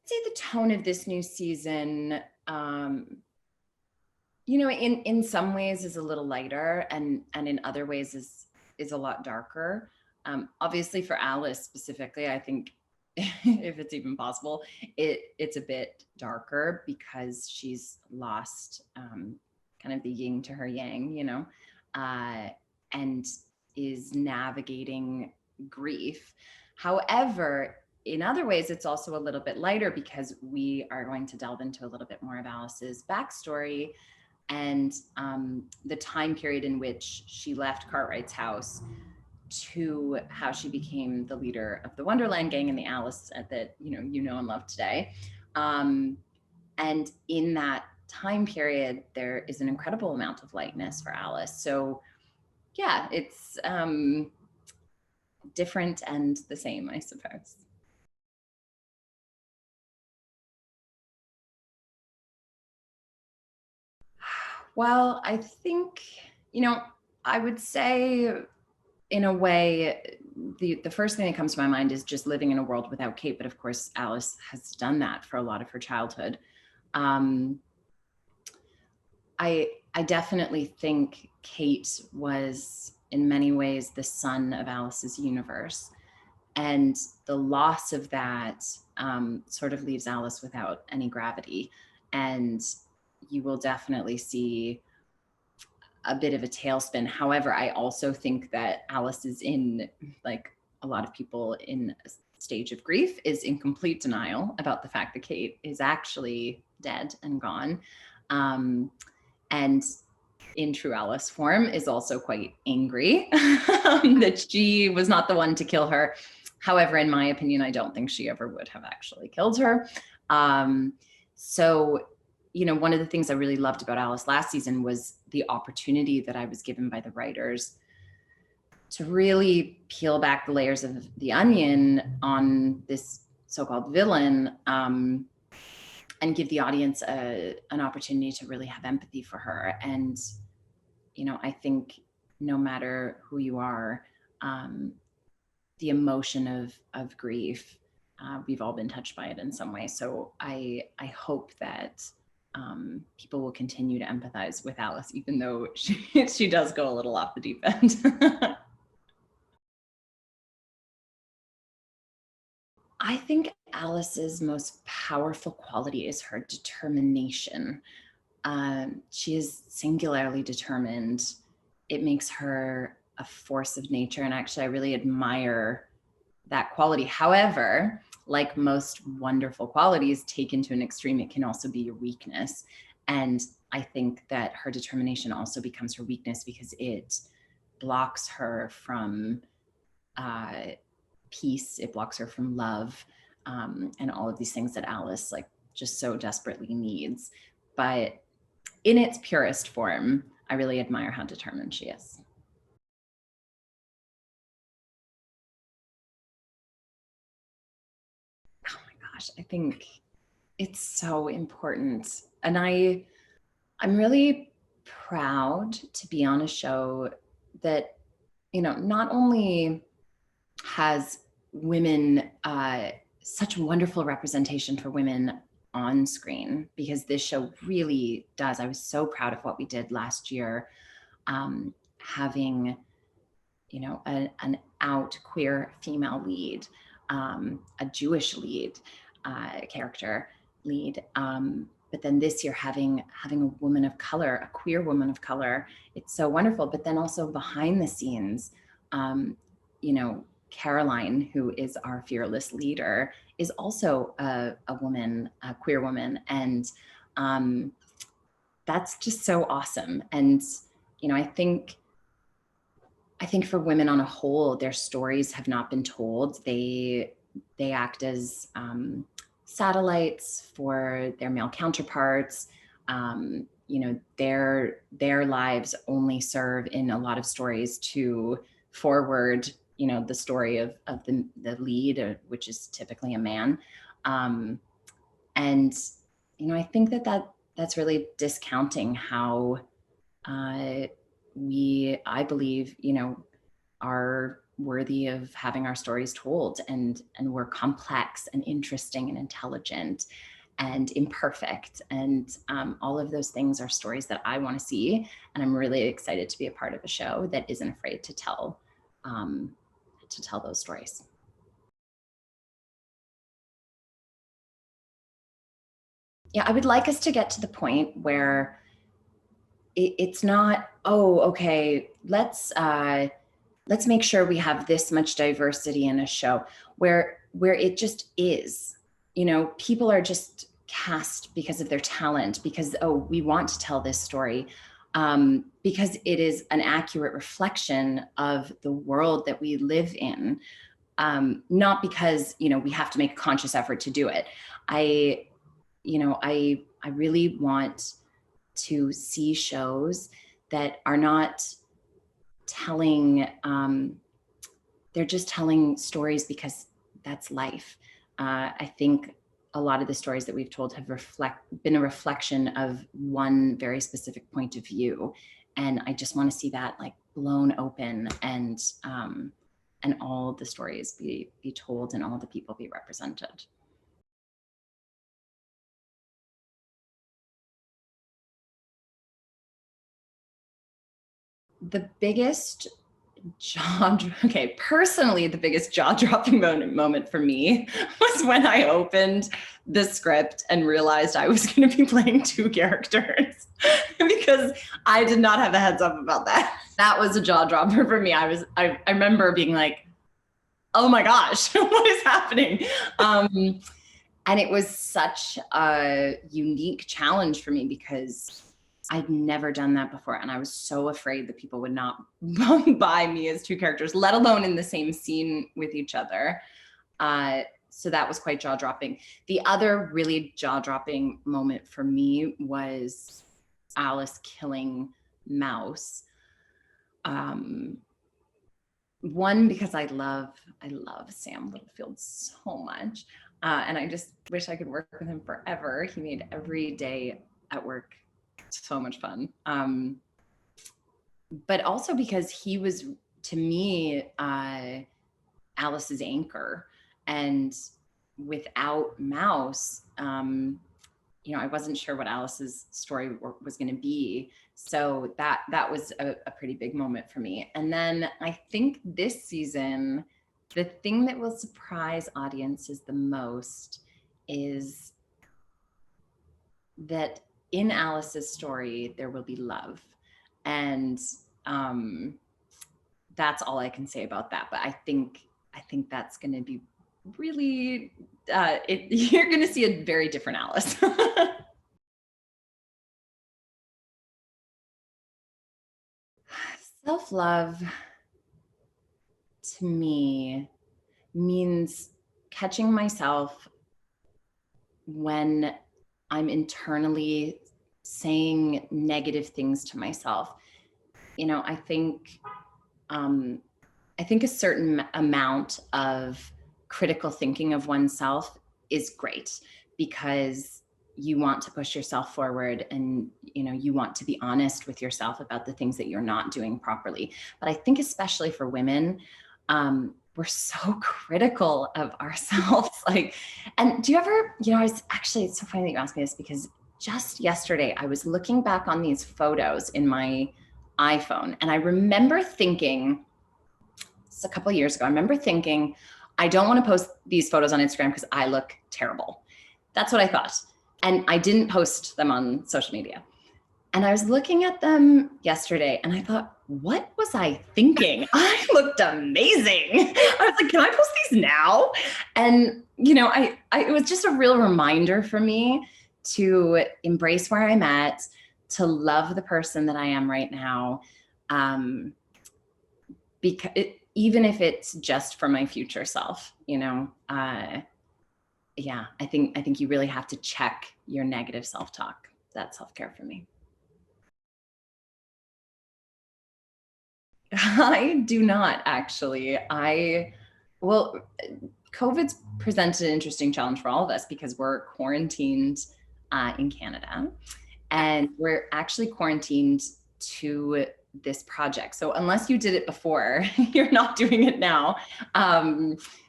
say the tone of this new season, in some ways is a little lighter, and in other ways is a lot darker. Obviously, for Alice specifically, I think if it's even possible, it's a bit darker because she's lost kind of the yin to her yang, and is navigating grief. However, in other ways, it's also a little bit lighter because we are going to delve into a little bit more of Alice's backstory and the time period in which she left Cartwright's house to how she became the leader of the Wonderland Gang and the Alice that you know and love today. And in that time period, there is an incredible amount of lightness for Alice. So yeah, it's different and the same, I suppose. Well, I think, I would say in a way, the first thing that comes to my mind is just living in a world without Kate. But of course, Alice has done that for a lot of her childhood. I definitely think Kate was in many ways the sun of Alice's universe. And the loss of that sort of leaves Alice without any gravity. And you will definitely see a bit of a tailspin. However, I also think that Alice is in, like a lot of people in a stage of grief, is in complete denial about the fact that Kate is actually dead and gone. And in true Alice form is also quite angry that she was not the one to kill her. However, in my opinion, I don't think she ever would have actually killed her. So, one of the things I really loved about Alice last season was the opportunity that I was given by the writers to really peel back the layers of the onion on this so-called villain, and give the audience an opportunity to really have empathy for her. And, I think no matter who you are, the emotion of grief, we've all been touched by it in some way. So I hope that people will continue to empathize with Alice, even though she does go a little off the deep end. I think Alice's most powerful quality is her determination. She is singularly determined. It makes her a force of nature. And actually, I really admire that quality. However, like most wonderful qualities, taken to an extreme, it can also be your weakness. And I think that her determination also becomes her weakness because it blocks her from peace. It blocks her from love, and all of these things that Alice just so desperately needs. But in its purest form, I really admire how determined she is. Oh my gosh, I think it's so important. And I'm really proud to be on a show that, not only has women, such wonderful representation for women on screen, because this show really does. I was so proud of what we did last year, having, an out queer female lead, a Jewish lead, character lead. But then this year having a woman of color, a queer woman of color, it's so wonderful. But then also behind the scenes, Caroline, who is our fearless leader, is also a woman, a queer woman. And that's just so awesome. And, I think for women on a whole, their stories have not been told. They act as satellites for their male counterparts. Their lives only serve in a lot of stories to forward, the story of the lead, which is typically a man. And, I think that's really discounting how I believe, our worthy of having our stories told, and we're complex and interesting and intelligent and imperfect, and all of those things are stories that I want to see, and I'm really excited to be a part of a show that isn't afraid to tell those stories. Yeah, I would like us to get to the point where it's not, oh, okay, let's make sure we have this much diversity in a show, where it just is, you know, people are just cast because of their talent, because, oh, we want to tell this story, because it is an accurate reflection of the world that we live in, not because, you know, we have to make a conscious effort to do it. I really want to see shows that are not telling, they're just telling stories because that's life. I think a lot of the stories that we've told have been a reflection of one very specific point of view. And I just want to see that like blown open, and all the stories be told and all the people be represented. The biggest personally, the biggest jaw-dropping moment for me was when I opened the script and realized I was going to be playing two characters because I did not have a heads up about that. That was a jaw-dropper for me. I remember being like, oh my gosh, what is happening? And it was such a unique challenge for me because I'd never done that before. And I was so afraid that people would not buy me as two characters, let alone in the same scene with each other. So that was quite jaw-dropping. The other really jaw-dropping moment for me was Alice killing Mouse. One, because I love Sam Littlefield so much. And I just wish I could work with him forever. He made every day at work so much fun. But also because he was, to me, Alice's anchor. And without Mouse, you know, I wasn't sure what Alice's story was going to be. So that was a pretty big moment for me. And then I think this season, the thing that will surprise audiences the most is that in Alice's story, there will be love. And that's all I can say about that. But I think that's going to be really, you're going to see a very different Alice. Self-love to me means catching myself when I'm internally saying negative things to myself. You know, I think a certain amount of critical thinking of oneself is great, because you want to push yourself forward, and you know, you want to be honest with yourself about the things that you're not doing properly. But I think especially for women, we're so critical of ourselves. Like, and do you ever, you know, it's so funny that you asked me this, because just yesterday I was looking back on these photos in my iPhone, and I remember thinking, it's a couple of years ago, I remember thinking, I don't want to post these photos on Instagram because I look terrible. That's what I thought. And I didn't post them on social media. And I was looking at them yesterday and I thought, what was I thinking? I looked amazing. I was like, can I post these now? And, you know, it was just a real reminder for me to embrace where I'm at, to love the person that I am right now. Because even if it's just for my future self, you know, yeah, I think you really have to check your negative self-talk. That's self-care for me. I do not actually. Well, COVID's presented an interesting challenge for all of us because we're quarantined in Canada, and we're actually quarantined to this project. So unless you did it before, you're not doing it now.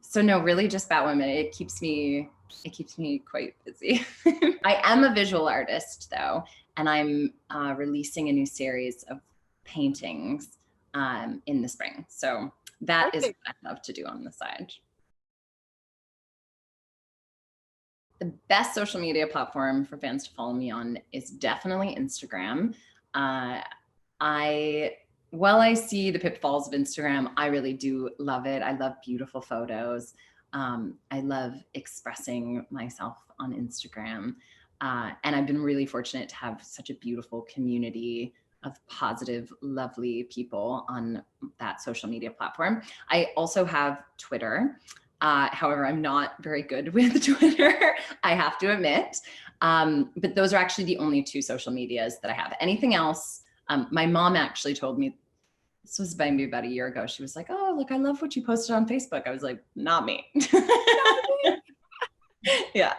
So no, really just Batwoman. It keeps me quite busy. I am a visual artist though, and I'm releasing a new series of paintings in the spring. So that is what I love to do on the side. The best social media platform for fans to follow me on is definitely Instagram. While I see the pitfalls of Instagram, I really do love it. I love beautiful photos. I love expressing myself on Instagram. And I've been really fortunate to have such a beautiful community of positive, lovely people on that social media platform. I also have Twitter. However, I'm not very good with Twitter, I have to admit. But those are actually the only two social medias that I have. Anything else, my mom actually told me, this was maybe about a year ago. She was like, oh, look, I love what you posted on Facebook. I was like, not me. Not me. Yeah.